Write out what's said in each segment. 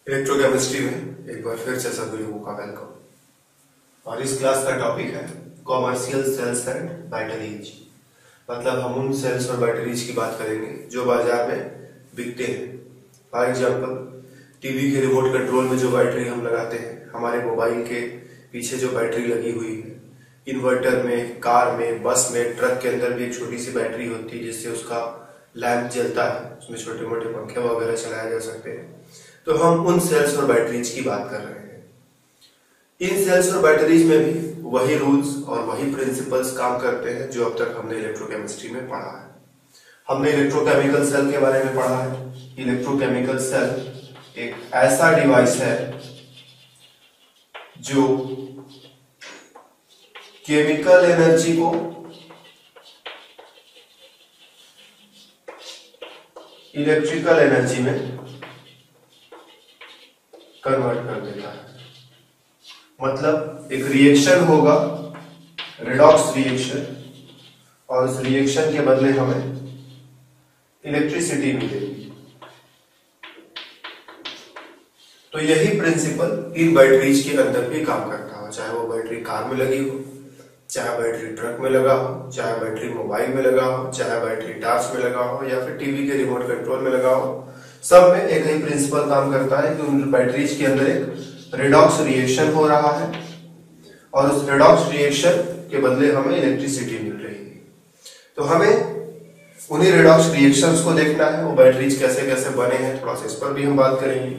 Electrochemistry में एक बार फिर से सभी लोगों का वेलकम। और इस क्लास का टॉपिक है कॉमर्शियल सेल्स एंड बैटरीज। मतलब हम उन सेल्स और बैटरीज की बात करेंगे जो बाजार में बिकते हैं। फॉर एग्जांपल, टीवी के रिमोट कंट्रोल में जो बैटरी हम लगाते हैं, हमारे मोबाइल के पीछे जो बैटरी लगी हुई है, इन्वर्टर में, कार में, बस में, ट्रक के अंदर भी एक छोटी सी बैटरी होती है जिससे उसका लैंप जलता है, उसमें छोटे मोटे पंखे वगैरह चलाए जा सकते हैं। तो हम उन सेल्स और बैटरीज की बात कर रहे हैं। इन सेल्स और बैटरीज में भी वही रूल्स और वही प्रिंसिपल्स काम करते हैं जो अब तक हमने इलेक्ट्रोकेमिस्ट्री में पढ़ा है। हमने इलेक्ट्रोकेमिकल सेल के बारे में पढ़ा है। इलेक्ट्रोकेमिकल सेल एक ऐसा डिवाइस है जो केमिकल एनर्जी को इलेक्ट्रिकल एनर्जी में कन्वर्ट कर देता है। मतलब एक रिएक्शन होगा, रेडॉक्स रिएक्शन, और इस रिएक्शन के बदले हमें इलेक्ट्रिसिटी मिलेगी। तो यही प्रिंसिपल इन बैटरीज के अंदर भी काम करता हो, चाहे वो बैटरी कार में लगी हो, चाहे बैटरी ट्रक में लगा हो, चाहे बैटरी मोबाइल में लगा हो, चाहे बैटरी टॉर्च में लगा हो, या फिर टीवी के रिमोट कंट्रोल में लगा हो। सब में एक ही प्रिंसिपल काम करता है कि उन बैटरीज के अंदर एक रेडॉक्स रिएक्शन हो रहा है और उस रेडॉक्स रिएक्शन के बदले हमें इलेक्ट्रिसिटी मिल रही है। तो हमें उन्हीं रेडॉक्स रिएक्शंस को देखना है, वो बैटरीज कैसे कैसे बने हैं, थोड़ा सा इस पर भी हम बात करेंगे।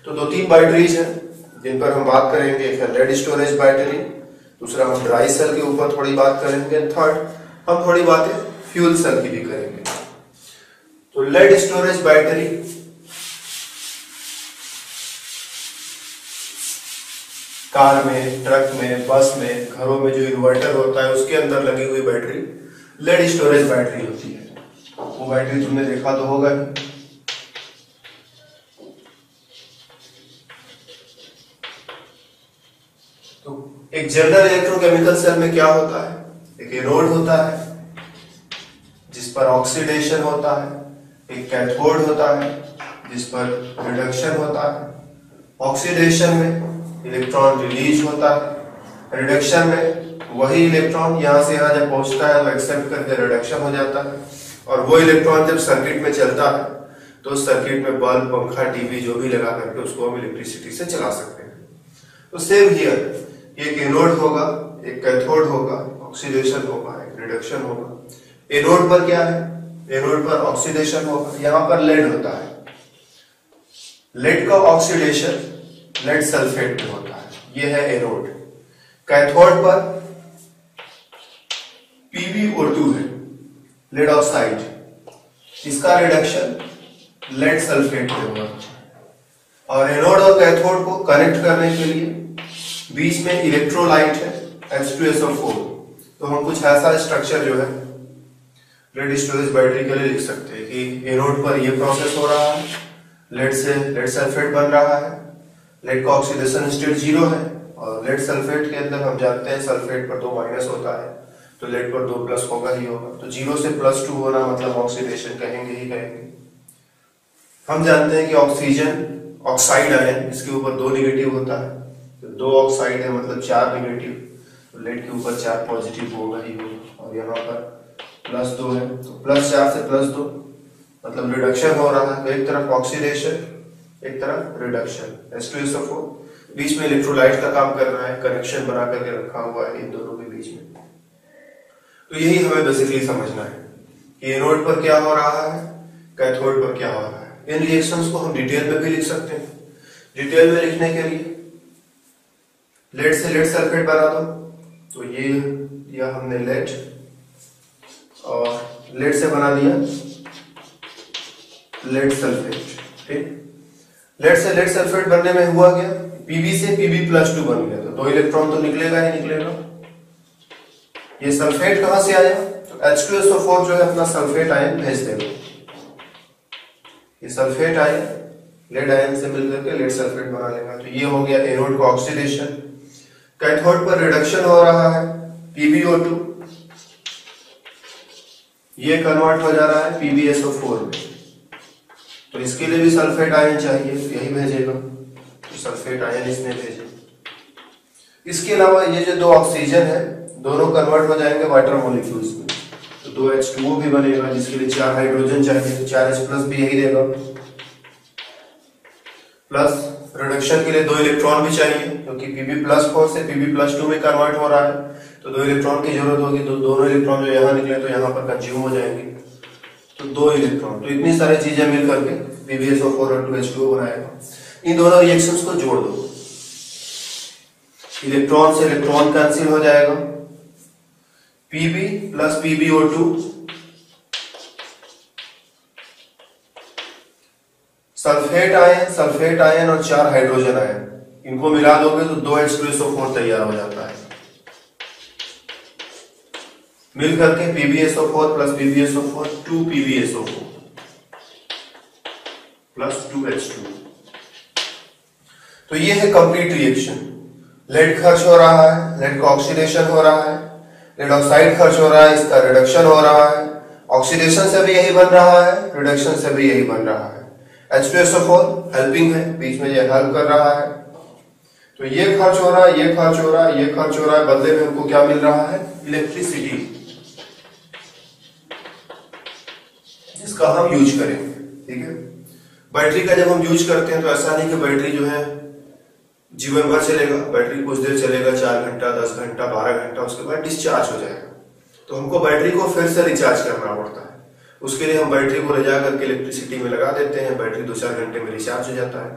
तो दो तीन बैटरीज हैं जिन पर हम बात करेंगे। एक है लेड स्टोरेज बैटरी, दूसरा हम ड्राई सेल के ऊपर थोड़ी बात करेंगे, थर्ड हम थोड़ी बातें फ्यूल सेल की भी करेंगे। तो लेड स्टोरेज बैटरी कार में, ट्रक में, बस में, घरों में जो इन्वर्टर होता है उसके अंदर लगी हुई बैटरी लेड स्टोरेज बैटरी होती है। वो बैटरी तुमने देखा तो होगा ही। तो एक जनरल इलेक्ट्रोकेमिकल सेल में क्या होता है, एक एनोड होता है जिस पर ऑक्सीडेशन होता है, एक कैथोड होता है जिस पर रिडक्शन होता है। ऑक्सीडेशन में इलेक्ट्रॉन रिलीज होता है, रिडक्शन में वही इलेक्ट्रॉन यहां से यहां जब पहुंचता है तो एक्सेप्ट करके रिडक्शन हो जाता है, और वो इलेक्ट्रॉन जब सर्किट में चलता है तो सर्किट में बल्ब, पंखा, टीवी जो भी लगा करके उसको हम इलेक्ट्रिसिटी से चला सकते हैं। तो सेम हियर एक एनोड होगा, एक कैथोड होगा, ऑक्सीडेशन होगा, एक रिडक्शन होगा। एनोड पर क्या है, एनोड पर ऑक्सीडेशन होगा, यहां पर लेड होता है। लेड का ऑक्सीडेशन लेड सल्फेट में होता है, यह है एनोड। कैथोड पर PbO2 है, लेड ऑक्साइड, इसका रिडक्शन लेड सल्फेट में होगा। और एनोड और कैथोड को कनेक्ट करने के लिए बीच में इलेक्ट्रोलाइट है H2SO4। तो हम कुछ ऐसा स्ट्रक्चर जो है लेड स्टोरेज बैटरी के लिए लिख सकते हैं कि एनोड पर यह प्रोसेस हो रहा है, लेड से लेड सल्फेट बन रहा है, लेड का ऑक्सीडेशन स्टेट 0 है, और लेड सल्फेट के अंदर हम जानते हैं सल्फेट पर 2 माइनस होता है, तो लेड पर 2 प्लस होगा ही होगा। तो 0 से +2 होना मतलब ऑक्सीडेशन कहेंगे ही कहेंगे। हम जानते हैं कि ऑक्सीजन ऑक्साइड आयन, इसके ऊपर 2 निगेटिव होता है, तो 2 ऑक्साइड है मतलब 4 निगेटिव, तो लेड के ऊपर 4 पॉजिटिव होगा ही होगा। और यहाँ पर +2 है, तो +4 से +2 मतलब रिडक्शन हो रहा है। तो एक तरफ ऑक्सीडेशन, एक तरफ रिडक्शन। H2SO4 बीच में इलेक्ट्रोलाइट का काम कर रहा है, कनेक्शन बना करके रखा हुआ है इन दोनों के बीच में। तो यही हमें बेसिकली समझना है कि एनोड पर क्या हो रहा है, कैथोड पर क्या हो रहा है। इन रिएक्शंस को हम डिटेल में भी लिख सकते हैं। डिटेल में लिखने के लिए लेड से लेड सल्फेट बना दो, तो ये दिया हमने लेड, और लेड से बना दिया लेड सल्फेट। ठीक, लेड से लेड सल्फेट बनने में हुआ क्या, Pb से Pb+2 बन गया, तो 2 इलेक्ट्रॉन तो निकलेगा ही निकलेगा। ये सल्फेट कहां से आया, तो H2SO4 जो है अपना सल्फेट आयन भेज देगा। ये सल्फेट आयन लेड आयन से मिलकर के लेड सल्फेट बना लेगा। तो ये हो गया एनोड का ऑक्सीडेशन। कैथोड पर रिडक्शन हो रहा है, PbO2 ये कन्वर्ट हो जा रहा है PbSO4 में, तो इसके लिए भी सल्फेट आयन चाहिए, तो यही भेजेगा। सल्फेट आयन इसने भेजे। इसके अलावा ये जो 2 ऑक्सीजन है दोनों कन्वर्ट हो जाएंगे वाटर मॉलिक्यूल्स में, तो 2 H2O भी बनेगा जिसके लिए 4 हाइड्रोजन चाहिए, तो 4H+ भी यही देगा। प्लस रिडक्शन के लिए 2 इलेक्ट्रॉन भी चाहिए क्योंकि Pb+4 से Pb+2 में कन्वर्ट हो रहा है, तो 2 इलेक्ट्रॉन की जरूरत होगी, तो दोनों इलेक्ट्रॉन जो यहाँ निकले तो यहाँ पर कंज्यूम हो जाएंगे, तो 2 इलेक्ट्रॉन। तो इतनी सारी चीजें मिल करके PbSO4 और 2H2O बनाएगा। इन दोनों रिएक्शंस को जोड़ दो, इलेक्ट्रॉन से इलेक्ट्रॉन कैंसिल हो जाएगा, Pb plus PbO2 sulphate ion और 4 हाइड्रोजन आयन, इनको मिला दोगे तो 2 H2SO4 तैयार हो जाता है। मिल करके PbSO4 plus PbSO4 2 PbSO4 plus 2H2। तो ये है कंप्लीट रिएक्शन। लेड खर्च हो रहा है, लेड का ऑक्सीडेशन हो रहा है, लेड ऑक्साइड खर्च हो रहा है, इसका रिडक्शन हो रहा है, ऑक्सीडेशन से भी यही बन रहा है, रिडक्शन से भी यही बन रहा है। H2SO4 हेल्पिंग है, बीच में ये हेल्प कर रहा है, तो ये खर्च हो रहा है, ये खर्च हो रहा है, ये खर्च हो रहा है, बदले में हमको क्या मिल रहा है? इलेक्ट्रिसिटी, जिसका हम यूज करेंगे। ठीक है, बैटरी का जब हम यूज करते हैं तो ऐसा नहीं कि बैटरी जो है जीवन भर चलेगा, बैटरी कुछ देर चलेगा, 4 घंटा, 10 घंटा, 12 घंटा, उसके बाद डिस्चार्ज हो जाएगा। तो हमको बैटरी को फिर से रिचार्ज करना पड़ता है। उसके लिए हम बैटरी को ले जा करके इलेक्ट्रिसिटी में लगा देते हैं, बैटरी 2-4 घंटे में रिचार्ज हो जाता है।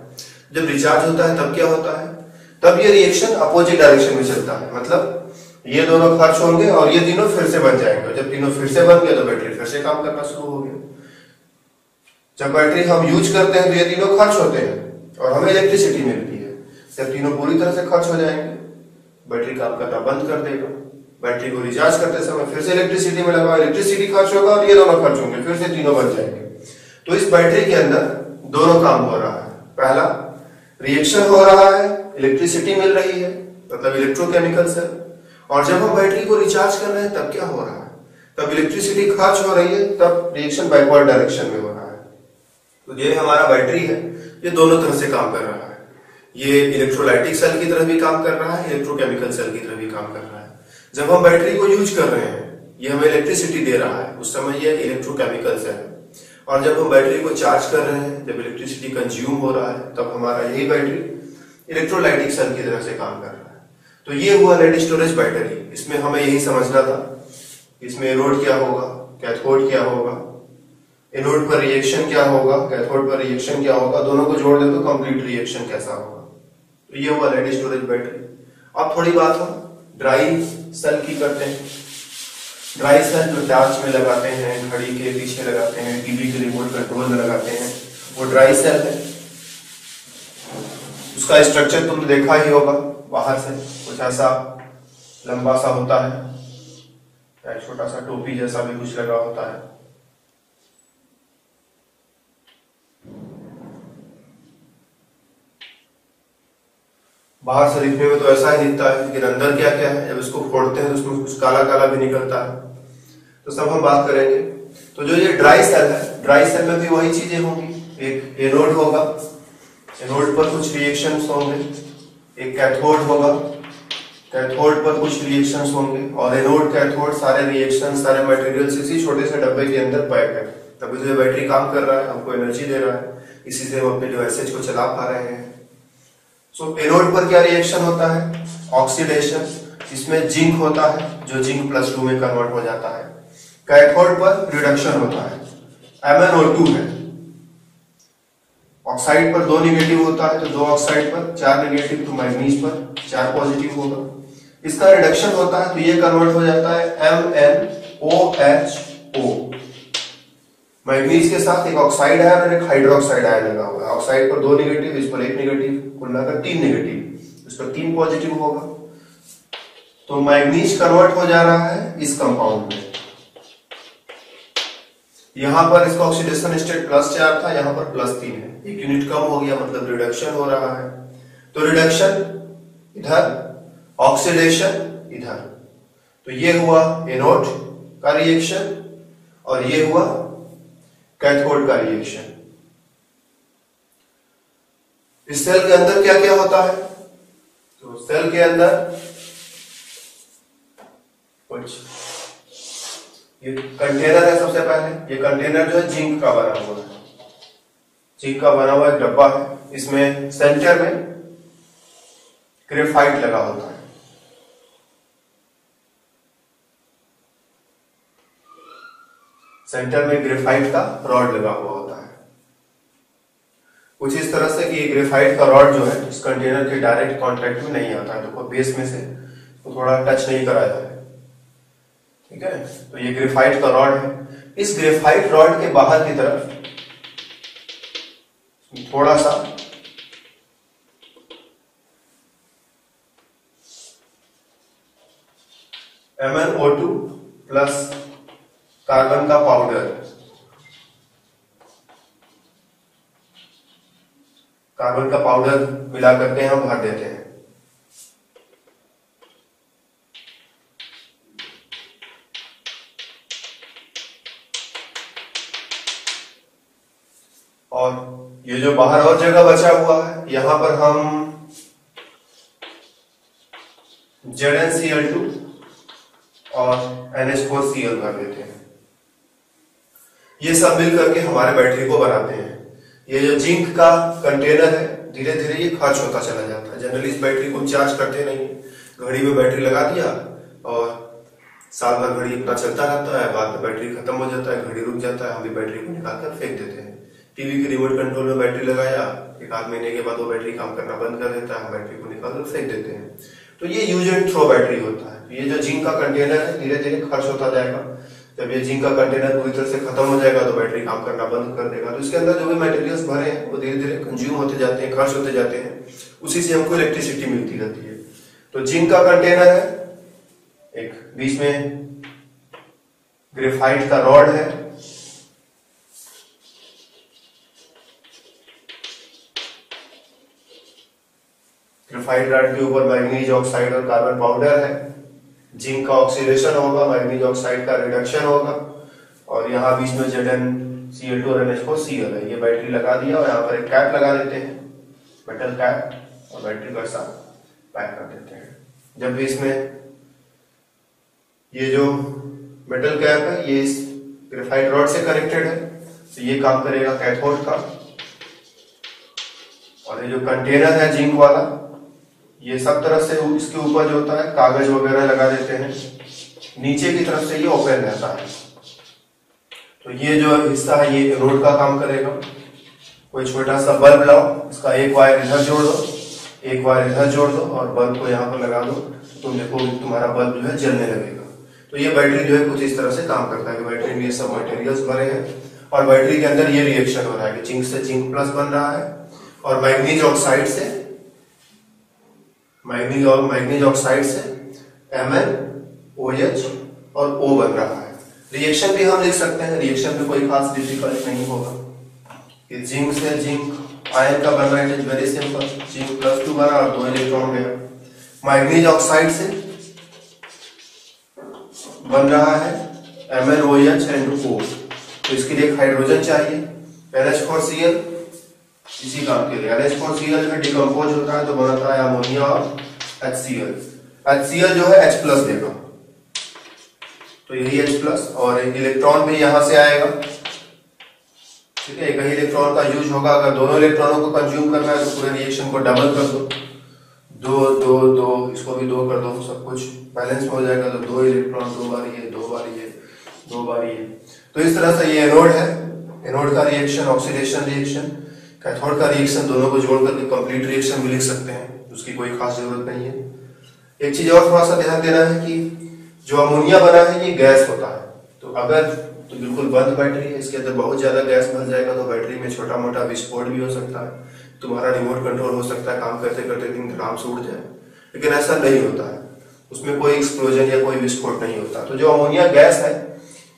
जब रिचार्ज होता है तब क्या होता है? तब ये रिएक्शन अपोजिट डायरेक्शन में चलता है, मतलब ये दोनों खर्च होंगे और ये तीनों फिर से बन जाएंगे। जब तीनों फिर से बन गए तो बैटरी फिर से काम करना शुरू हो गया। जब बैटरी हम यूज करते हैं तो ये तीनों खर्च होते हैं और हमें इलेक्ट्रिसिटी मिलती है। जब तीनों पूरी तरह से खर्च हो जाएंगे, बैटरी काम करना बंद कर देगा। बैटरी को रिचार्ज करते समय फिर से इलेक्ट्रिसिटी में लगाओ, इलेक्ट्रिसिटी खर्च होगा और ये दोनों खर्च होंगे, फिर से तीनों बन जाएंगे। तो इस बैटरी के अंदर दोनों काम हो रहा है। पहला, रिएक्शन हो रहा है, इलेक्ट्रिसिटी मिल रही है, मतलब इलेक्ट्रोकेमिकल्स है। और जब हम बैटरी को रिचार्ज कर रहे हैं तब क्या हो रहा है? तब इलेक्ट्रिसिटी खर्च हो रही है, तब रिएक्शन बैकवर्ड डायरेक्शन में हो रहा है। तो ये हमारा बैटरी है, ये दोनों तरह से काम कर रहा है। ये इलेक्ट्रोलाइटिक सेल की तरह भी काम कर रहा है, इलेक्ट्रोकेमिकल सेल की तरह भी काम कर रहा है। जब हम बैटरी को यूज कर रहे हैं, ये हमें इलेक्ट्रिसिटी दे रहा है, उस समय ये इलेक्ट्रोकेमिकल सेल है। और जब हम बैटरी को चार्ज कर रहे हैं, जब इलेक्ट्रिसिटी कंज्यूम हो रहा है, तब हमारा यही बैटरी इलेक्ट्रोलाइटिक सेल की तरह से काम कर रहा है। तो ये हुआ लेड स्टोरेज बैटरी। इसमें हमें यही समझना था, इसमें एनोड क्या होगा, कैथोड क्या होगा, एनोड पर रिएक्शन क्या होगा, कैथोड पर रिएक्शन क्या होगा, दोनों को जोड़ दे तो कंप्लीट रिएक्शन कैसा होगा। तो ये हुआ लेड स्टोरेज बैटरी। अब थोड़ी बात हम ड्राई सेल की करते हैं। ड्राई सेल जो टॉर्च में लगाते हैं, घड़ी के पीछे लगाते हैं, टीवी के रिमोट कंट्रोल में लगाते हैं, वो ड्राई सेल है। उसका स्ट्रक्चर तुमने देखा ही होगा, बाहर से कुछ ऐसा लंबा सा होता है, एक छोटा सा टोपी जैसा भी कुछ लगा होता है। बाहर से दिखने में तो ऐसा ही दिखता है, लेकिन अंदर क्या क्या है, जब इसको फोड़ते हैं तो उसमें कुछ काला काला भी निकलता है। तो सब हम बात करेंगे। तो जो ये ड्राई सेल है, ड्राई सेल में भी वही चीजें होंगी। एक एनोड होगा, एनोड पर कुछ रिएक्शंस होंगे, एक कैथोड होगा, कैथोड पर कुछ रिएक्शंस होंगे, और एनोड कैथोड सारे रिएक्शन सारे मटेरियल्स इसी छोटे से डब्बे के अंदर पैक है। तभी तो ये बैटरी काम कर रहा है, हमको एनर्जी दे रहा है, इसी से हम अपने डिवाइसेज को चला पा रहे हैं। सो एनोड पर क्या रिएक्शन होता है? ऑक्सीडेशन, इसमें जिंक होता है जो जिंक +2 में कन्वर्ट हो जाता है। कैथोड पर रिडक्शन होता है, MnO2 है। ऑक्साइड पर 2 निगेटिव होता है, तो 2 ऑक्साइड पर 4 निगेटिव, तो मैग्नीज पर 4 पॉजिटिव होगा। इसका रिडक्शन होता है तो ये कन्वर्ट हो जाता है MnOHO। मैग्नीज के साथ एक ऑक्साइड आयन और एक हाइड्रोक्साइड आयन लगा हुआ है। ऑक्साइड पर 2 निगेटिव, इस पर 1 निगेटिव, कुल मिलाकर 3 निगेटिव, इस पर 3 पॉजिटिव होगा। तो मैग्नीज कन्वर्ट हो जा रहा है इस कंपाउंड में। यहां पर इसका ऑक्सीडेशन स्टेट +4 था, यहां पर +3 है, 1 यूनिट कम हो गया, मतलब रिडक्शन हो रहा है। तो रिडक्शन इधर, ऑक्सीडेशन इधर। तो ये हुआ एनोड का रिएक्शन और ये हुआ कैथोड का रिएक्शन। इस सेल के अंदर क्या क्या होता है? तो सेल के अंदर कुछ ये कंटेनर है। सबसे पहले ये कंटेनर जो है जिंक का बना हुआ है, जिंक का बना हुआ एक डब्बा है। इसमें सेंटर में ग्रेफाइट लगा होता है। सेंटर में ग्रेफाइट का रॉड लगा हुआ होता है। कुछ इस तरह से कि ग्रेफाइट का रॉड जो है इस कंटेनर के डायरेक्ट कांटेक्ट में नहीं आता है, तो बेस में से तो थोड़ा टच नहीं कराया है। ठीक है, तो ये ग्रेफाइट का रॉड है। इस ग्रेफाइट रॉड के बाहर की तरफ थोड़ा सा MnO2 प्लस कार्बन का पाउडर, कार्बन का पाउडर मिला करके हम भर देते हैं। और ये जो बाहर और जगह बचा हुआ है, यहां पर हम ZnCl2 और NH4Cl भर देते हैं। ये सब मिल करके हमारे बैटरी को बनाते हैं। ये जो जिंक का कंटेनर है धीरे धीरे ये खर्च होता चला जाता है। जनरली इस बैटरी को हम चार्ज करते नहीं, घड़ी में बैटरी लगा दिया और साल भर घड़ी अपना चलता रहता है, बाद में बैटरी खत्म हो जाता है, घड़ी रुक जाता है, हम भी बैटरी को निकाल कर फेंक देते हैं। टीवी के रिमोट कंट्रोल में बैटरी लगाया, एक आध महीने के बाद वो बैटरी काम करना बंद कर देता है, हम बैटरी को निकाल कर फेंक देते हैं। तो ये यूज एंड थ्रो बैटरी होता है। ये जो जिंक का कंटेनर है धीरे धीरे खर्च होता जाएगा। जब ये जिंक का कंटेनर पूरी तरह से खत्म हो जाएगा तो बैटरी काम करना बंद कर देगा। तो इसके अंदर जो भी मटेरियल्स भरे हैं वो धीरे धीरे कंज्यूम होते जाते हैं, खर्च होते जाते हैं, उसी से हमको इलेक्ट्रिसिटी मिलती रहती है। तो जिंक का कंटेनर है, एक बीच में ग्रेफाइट का रॉड है, ग्रेफाइट रॉड के ऊपर मैग्नीज ऑक्साइड और कार्बन पाउडर है। जिंक का ऑक्सीडेशन होगा, मैग्नीज ऑक्साइड का रिडक्शन होगा, और यहाँ बीच में ZnCl2 और NH4Cl है। ये बैटरी लगा दिया और यहाँ पर एक कैप लगा देते हैं, मेटल कैप, और बैटरी को ऐसा पैक कर देते हैं। जब भी इसमें ये जो मेटल कैप है ये इस ग्रेफाइट रॉड से कनेक्टेड है, तो ये काम करेगा कैथोड का। और ये जो कंटेनर है जिंक वाला, ये सब तरह से इसके ऊपर जो होता है कागज वगैरह लगा देते हैं, नीचे की तरफ से ये ओपन रहता है। तो ये जो हिस्सा है ये एनोड का काम करेगा। कोई छोटा सा बल्ब लाओ, इसका एक वायर इधर जोड़ दो, एक वायर इधर जोड़ दो और बल्ब को यहाँ पर लगा दो, तो तुम देखो तुम्हारा बल्ब जो है जलने लगेगा। तो ये बैटरी जो है कुछ इस तरह से काम करता है कि बैटरी में ये सब मटेरियल्स भरे हैं और बैटरी के अंदर ये रिएक्शन हो रहा है कि जिंक से जिंक प्लस बन रहा है और मैग्नीज ऑक्साइड से MnOH और O बन रहा है। रिएक्शन भी हम लिख सकते हैं, रिएक्शन में कोई खास डिफिकल्ट नहीं होगा। कि जिंक से जिंक आयन का बन रहा है, वेरी सिंपल, जिंक +2 बना और 2 इलेक्ट्रॉन गया। मैग्नीज ऑक्साइड से बन रहा है MnOH and O, तो इसके लिए हाइड्रोजन चाहिए। NH4Cl इसी काम के लिए, NH4Cl जो है डिकम्पोज होता है तो बनता है अमोनिया और HCl। HCl जो है H+ देगा, तो यही H+ और एक इलेक्ट्रॉन भी यहां से आएगा। ठीक है, एक ही इलेक्ट्रॉन का यूज होगा। अगर दोनों इलेक्ट्रॉनों को कंज्यूम करना है तो पूरे रिएक्शन को डबल कर दो, 2 2 2, इसको भी 2 कर दो, सब कुछ बैलेंस में हो जाएगा। तो 2 इलेक्ट्रॉन 2 बार ये, 2 बार ये, 2 बार ये। तो इस तरह से ये एनोड है, एनोड का रिएक्शन, ऑक्सीडेशन रिएक्शन, कैथोड का रिएक्शन, दोनों को जोड़ करके कंप्लीट रिएक्शन भी लिख सकते हैं, उसकी कोई खास जरूरत नहीं है। एक चीज और थोड़ा सा ध्यान देना है कि जो अमोनिया बना है ये गैस होता है। तो अगर तो बिल्कुल बंद बैटरी है, इसके अंदर बहुत ज्यादा गैस भर जाएगा तो बैटरी में छोटा मोटा विस्फोट भी हो सकता है, तुम्हारा रिमोट कंट्रोल हो सकता है काम करते करते दिन आराम से उड़ जाए। लेकिन ऐसा नहीं होता है, उसमें कोई एक्सप्लोजन या कोई विस्फोट नहीं होता। तो जो अमोनिया गैस है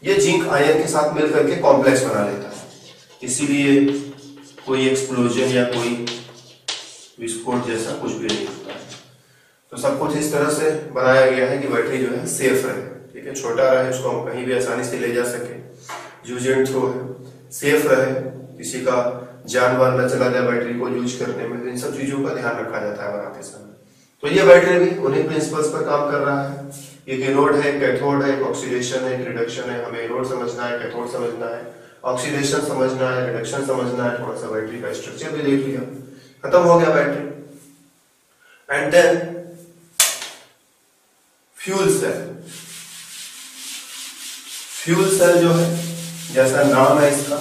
ये जिंक आयन के साथ मिल करके कॉम्प्लेक्स बना लेता है, इसीलिए कोई एक्सप्लोजन या कोई विस्फोट जैसा कुछ भी नहीं होता है। तो सब कुछ इस तरह से बनाया गया है कि बैटरी जो है सेफ रहे। ठीक है, छोटा रहे, उसको हम कहीं भी आसानी से ले जा सके, यूज एंड थ्रो है, सेफ रहे, किसी का जानवर न चला जाए बैटरी को यूज करने में, तो इन सब चीजों का ध्यान रखा जाता है बनाते समय। तो ये बैटरी भी उन्हीं प्रिंसिपल्स पर काम कर रहा है। एक एनोड है, एक कैथोड है, एक ऑक्सीडेशन है, एक रिडक्शन है। हमें एनोड समझना है, कैथोड समझना है, ऑक्सीडेशन समझना है, रिडक्शन समझना है, थोड़ा सा बैटरी का स्ट्रक्चर भी देख लिया, खत्म हो गया battery. And then fuel cell. Fuel cell जो है, जैसा नाम है इसका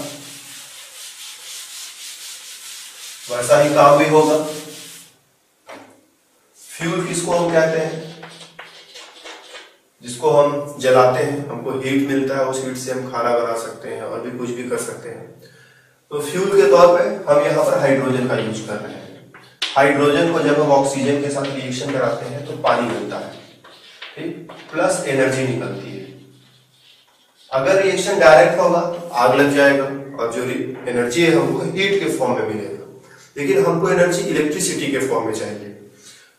वैसा ही काम भी होगा। फ्यूल किसको हम कहते हैं? जिसको हम जलाते हैं, हमको हीट मिलता है, उस हीट से हम खाना बना सकते हैं और भी कुछ भी कर सकते हैं। तो फ्यूल के तौर पे हम यहाँ पर हाइड्रोजन का यूज कर रहे हैं। हाइड्रोजन को जब हम ऑक्सीजन के साथ रिएक्शन कराते हैं तो पानी मिलता है, ठीक, प्लस एनर्जी निकलती है। अगर रिएक्शन डायरेक्ट होगा तो आग लग जाएगा और जो एनर्जी है हमको हीट के फॉर्म में मिलेगा, लेकिन हमको एनर्जी इलेक्ट्रिसिटी के फॉर्म में चाहिए।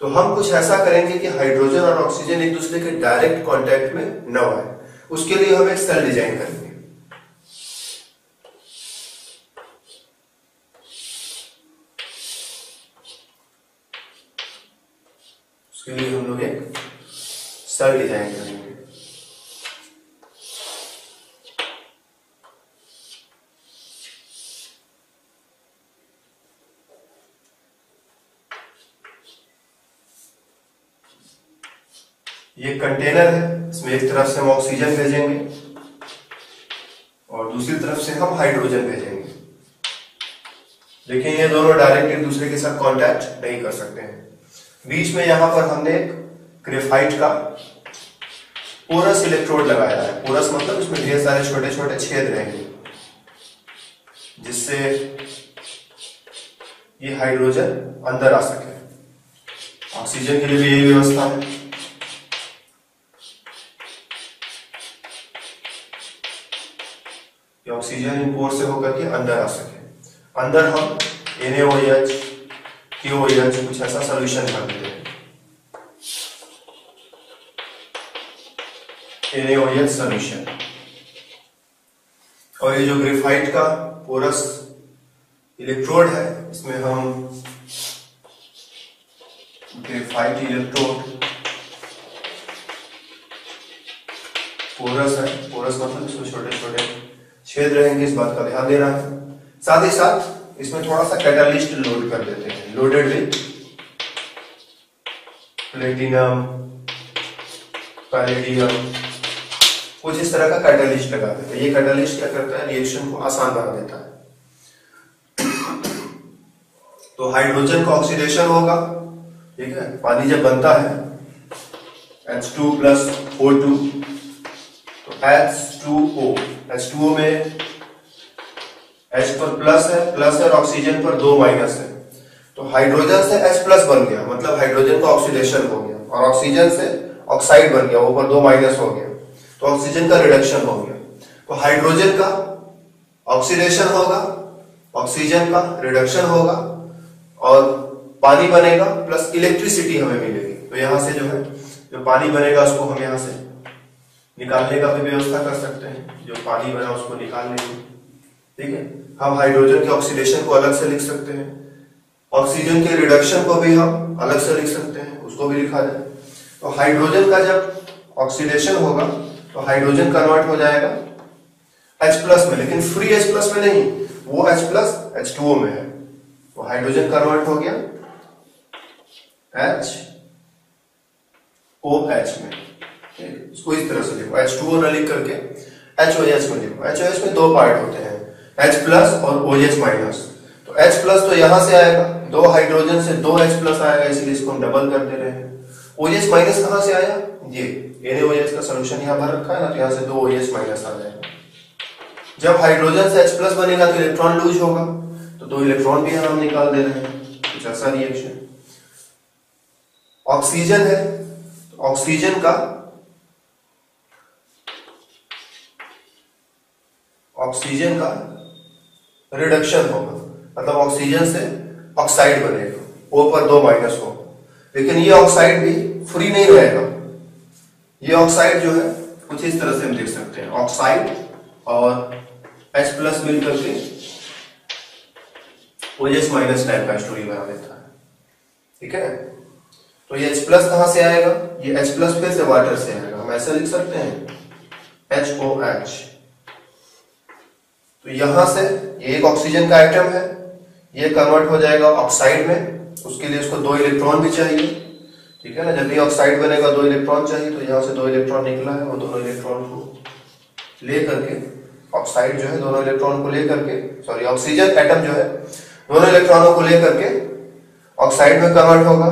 तो हम कुछ ऐसा करेंगे कि हाइड्रोजन और ऑक्सीजन एक दूसरे के डायरेक्ट कांटेक्ट में न आए। उसके लिए हम एक सेल डिजाइन करेंगे। उसके लिए हम लोग एक सेल डिजाइन करेंगे। ये कंटेनर है, इसमें एक तरफ से हम ऑक्सीजन भेजेंगे और दूसरी तरफ से हम हाइड्रोजन भेजेंगे। लेकिन ये दोनों डायरेक्ट एक दूसरे के साथ कांटेक्ट नहीं कर सकते हैं। बीच में यहां पर हमने एक ग्रेफाइट का पोरस इलेक्ट्रोड लगाया है। पोरस मतलब इसमें ढेर सारे छोटे छोटे छेद रहेंगे, जिससे ये हाइड्रोजन अंदर आ सके। ऑक्सीजन के लिए भी यही व्यवस्था है। ऑक्सीजन इन पोर से होकर के अंदर आ सके। अंदर हम NaOH, KOH कुछ ऐसा सोल्यूशन कर देते हैं। NaOH solution. और ये जो ग्रेफाइट का पोरस इलेक्ट्रोड है, इसमें हम ग्रेफाइट इलेक्ट्रोड, पोरस है, पोरस मतलब इसमें छोटे छोटे छेद रहेंगे, इस बात का ध्यान देना है। साथ ही साथ इसमें थोड़ा सा कैटालिस्ट लोड कर देते हैं, लोडेड विद प्लेटिनम, पैलेडियम, कुछ इस तरह का कैटालिस्ट लगा देते हैं। ये कैटालिस्ट क्या करता है? रिएक्शन को आसान बना देता है। तो हाइड्रोजन का ऑक्सीडेशन होगा, ठीक है। पानी जब बनता है H2 प्लस O2, तो H2O, H2O में H पर प्लस है और ऑक्सीजन पर 2 माइनस है। तो हाइड्रोजन से H प्लस बन गया, मतलब हाइड्रोजन का ऑक्सीडेशन हो गया, और ऑक्सीजन से ऑक्साइड बन गया, ऊपर 2 माइनस हो गया, तो ऑक्सीजन का रिडक्शन हो गया। तो हाइड्रोजन का ऑक्सीडेशन होगा, ऑक्सीजन का रिडक्शन होगा और पानी बनेगा, प्लस इलेक्ट्रिसिटी हमें मिलेगी। तो यहां से जो पानी बनेगा उसको हम यहां से निकालने का भी व्यवस्था कर सकते हैं। जो पानी बना उसको निकाल लेंगे, ठीक है। हम हाइड्रोजन के ऑक्सीडेशन को अलग से लिख सकते हैं, ऑक्सीजन के रिडक्शन को भी हम अलग से लिख सकते हैं, उसको भी लिखा जाए। तो हाइड्रोजन का जब ऑक्सीडेशन होगा तो हाइड्रोजन कन्वर्ट हो जाएगा H प्लस में, लेकिन फ्री H प्लस में नहीं, वो H प्लस H2O में है। तो हाइड्रोजन कन्वर्ट हो गया HOH में। इसको इस तरह से लिखो, H2O न लिख करके HOH में लिखो। HOH में 2 पार्ट होते हैं, H प्लस और OH माइनस। तो H प्लस तो यहां से आएगा, 2 हाइड्रोजन से 2 H प्लस आएगा, इसलिए इसको हम डबल कर दे रहे हैं। OH माइनस कहां से आया? ये NaOH का सोल्यूशन यहां भर रखा है ना, तो यहां से 2 OH माइनस आ जाएगा। जब हाइड्रोजन से H प्लस बनेगा तो इलेक्ट्रॉन लूज होगा, तो 2 इलेक्ट्रॉन भी हम निकाल दे रहे हैं। कुछ ऐसा रिएक्शन। ऑक्सीजन है, तो ऑक्सीजन का रिडक्शन होगा, मतलब ऑक्सीजन से ऑक्साइड बनेगा, O पर 2 माइनस होगा। लेकिन ये ऑक्साइड भी फ्री नहीं रहेगा। ये ऑक्साइड जो है कुछ इस तरह से हम देख सकते हैं, ऑक्साइड और H प्लस मिलकर के OH माइनस टाइप का स्टोरी बना देता है। ठीक है, तो ये H प्लस कहां से आएगा, ये H प्लस फिर से वाटर से आएगा, हम ऐसा लिख सकते हैं HOH। तो यहां से ये एक ऑक्सीजन का आइटम है, ये कन्वर्ट हो जाएगा ऑक्साइड में, उसके लिए इसको 2 इलेक्ट्रॉन भी चाहिए। ठीक है ना, जब ये ऑक्साइड बनेगा 2 इलेक्ट्रॉन चाहिए, तो यहां से 2 इलेक्ट्रॉन निकला है, वो दोनों इलेक्ट्रॉन को ले करके ऑक्साइड जो है दोनों इलेक्ट्रॉन को लेकर के, सॉरी ऑक्सीजन एटम जो है दोनों इलेक्ट्रॉनों को लेकर के ऑक्साइड में कन्वर्ट होगा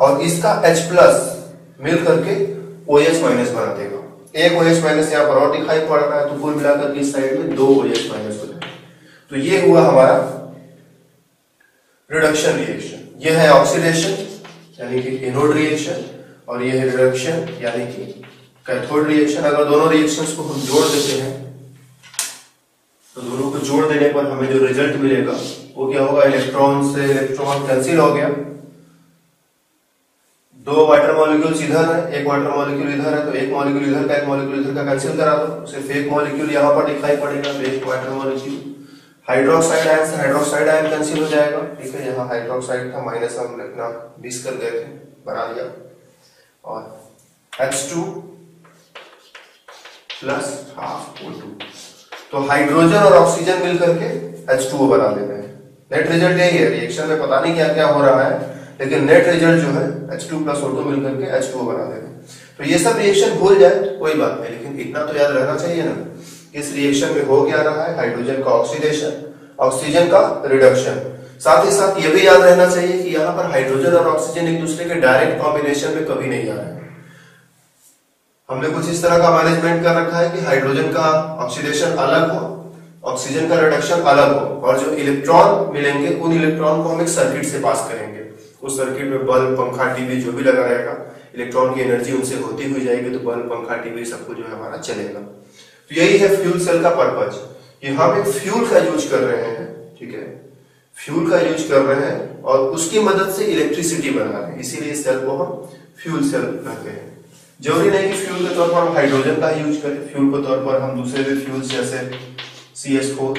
और इसका H प्लस मिल करके OH माइनस बना देगा। एक OH माइनस यहाँ पर और दिखाई पड़ रहा है, तो कुल मिलाकर के इस साइड में 2 OH माइनस हो जाएगा। तो ये हुआ हमारा रिडक्शन रिएक्शन। यह है ऑक्सीडेशन यानी कि एनोड रिएक्शन, और यह है रिडक्शन यानी कि कैथोड रिएक्शन। अगर दोनों रिएक्शंस को हम जोड़ देते हैं तो दोनों को जोड़ देने पर हमें जो रिजल्ट मिलेगा वो क्या होगा, इलेक्ट्रॉन से इलेक्ट्रॉन कैंसिल हो गया, 2 वाटर मॉलिक्यूल्स इधर है, एक वाटर मॉलिक्यूल इधर है, तो एक मॉलिक्यूल इधर का एक मॉलिक्यूल इधर का कैंसिल करा दो, सिर्फ एक मॉलिक्यूल यहाँ पर दिखाई पड़ेगा, तो एक वाटर मॉलिक्यूल हाइड्रोक्साइड आयन से हाइड्रोक्साइड आयन कैंसिल हो जाएगा। ठीक है, यहाँ हाइड्रोक्साइड था, माइनस हम अपना 20 कर गए थे, बना लिया, और H2 प्लस हाफ O2, तो हाइड्रोजन और ऑक्सीजन मिलकर के H2O बना देते हैं। नेट रिजल्ट यही है, रिएक्शन में पता नहीं क्या क्या हो रहा है, लेकिन नेट रिजल्ट जो है H2 प्लस O2 मिलकर के H2O बना देते हैं। तो ये सब रिएक्शन भूल जाए कोई बात नहीं, लेकिन इतना तो याद रहना चाहिए ना, इस रिएक्शन में हो क्या रहा है, हाइड्रोजन का ऑक्सीडेशन, ऑक्सीजन का रिडक्शन। साथ ही साथ ये भी याद रहना चाहिए कि यहाँ पर हाइड्रोजन और ऑक्सीजन एक दूसरे के डायरेक्ट कॉम्बिनेशन में कभी नहीं आ रहे हैं। हमने कुछ इस तरह का मैनेजमेंट कर रखा है कि हाइड्रोजन का ऑक्सीडेशन अलग हो, ऑक्सीजन का रिडक्शन अलग हो, और जो इलेक्ट्रॉन मिलेंगे उन इलेक्ट्रॉन को हम एक सर्किट से पास करेंगे। उस सर्किट में बल्ब, पंखा, टीवी जो भी लगा रहेगा, इलेक्ट्रॉन की एनर्जी उनसे होती हुई जाएगी, तो बल्ब, पंखा, टीवी सब कुछ जो है हमारा चलेगा। तो यही है फ्यूल सेल का पर्पज। यहाँ पे फ्यूल का यूज कर रहे हैं, ठीक है, फ्यूल का यूज कर रहे हैं और उसकी मदद से इलेक्ट्रिसिटी बना रहे हैं, इसीलिए इस सेल को हम फ्यूल सेल कहते हैं। जरूरी नहीं कि फ्यूल के तौर पर हम हाइड्रोजन का यूज करें, फ्यूल के तौर पर हम दूसरे भी फ्यूल्स जैसे CH4,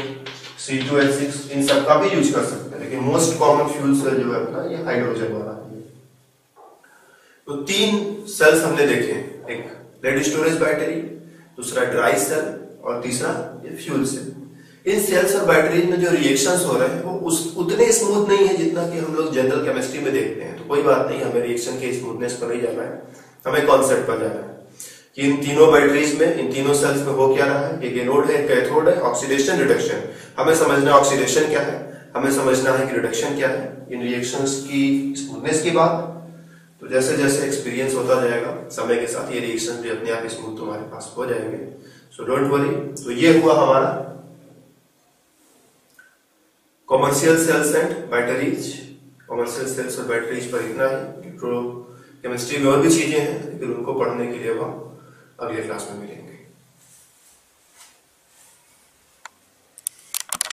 C2H6 इन सब का भी यूज कर सकते हैं, लेकिन मोस्ट कॉमन फ्यूल सेल जो है अपना ये हाइड्रोजन वाला है। तो 3 सेल्स हमने देखे, एक लेड स्टोरेज बैटरी, दूसरा ड्राई सेल और तीसरा ये फ्यूल सेल। इन सेल्स और बैटरीज में जो रिएक्शंस हो रहे हैं वो उतने स्मूथ नहीं है जितना कि हम लोग जनरल केमिस्ट्री में देखते हैं। तो कोई बात नहीं, हमें रिएक्शन के स्मूथनेस पर नहीं जाना है, हमें कॉन्सेप्ट पर जाना है कि इन तीनों बैटरीज में, इन तीनों सेल्स में हो क्या रहा है। एक एनोड है, एक कैथोड है, ऑक्सीडेशन, रिडक्शन। हमें समझना है ऑक्सीडेशन क्या है, हमें समझना है कि रिडक्शन क्या है, इन रिएक्शंस की स्मूथनेस की बात। तो जैसे जैसे एक्सपीरियंस होता जाएगा समय के साथ ये रिएक्शन भी अपने आप स्मूथ तुम्हारे पास हो जाएंगे, सो डोंट वरी। तो ये हुआ हमारा commercial cells and batteries. Commercial cells और बैटरीज पर इतना ही। केमिस्ट्री में और भी चीजें हैं, लेकिन उनको पढ़ने के लिए हम अगले क्लास में मिलेंगे।